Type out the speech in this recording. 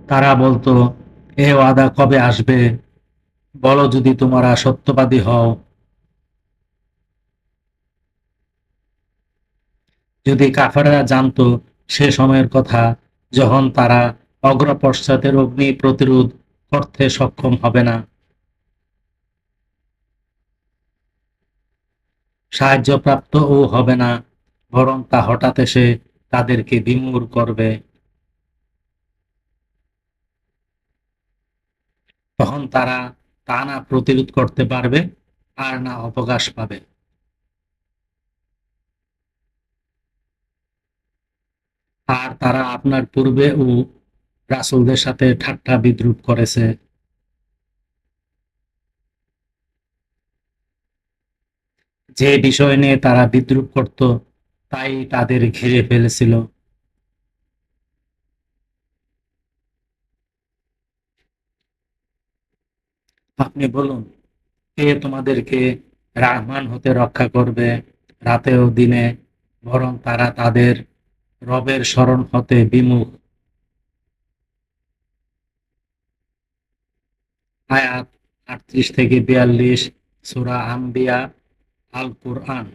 তারা বলতো, এ ওয়াদা কবে আসবে? বলো যদি তোমরা সত্যবাদী হও। যদি কাফেররা জানতো সে সময়ের কথা, যখন তারা অগ্রপশ্চাতের অগ্নি প্রতিরোধ করতে সক্ষম হবে না, সাহায্যপ্রাপ্তও হবে না, বরং তা হঠাৎ এসে তাদেরকে বিমূঢ় করবে, তখন তারা তা না প্রতিরোধ করতে পারবে আর না অবকাশ পাবে। আর তারা আপনার পূর্বেও রাসূলদের সাথে ঠাট্টা বিদ্রূপ করেছে। যে বিষয় নিয়ে তারা বিদ্রূপ করত তাই তাদের ঘিরে ফেলেছিল। আপনি বলুন, কে তোমাদেরকে রাহমান হতে রক্ষা করবে রাতে ও দিনে? বরং তারা তাদের রবের শরণ হতে বিমুখ। আয়াত 38 থেকে 42, সূরা আম্বিয়া, আল কুরআন।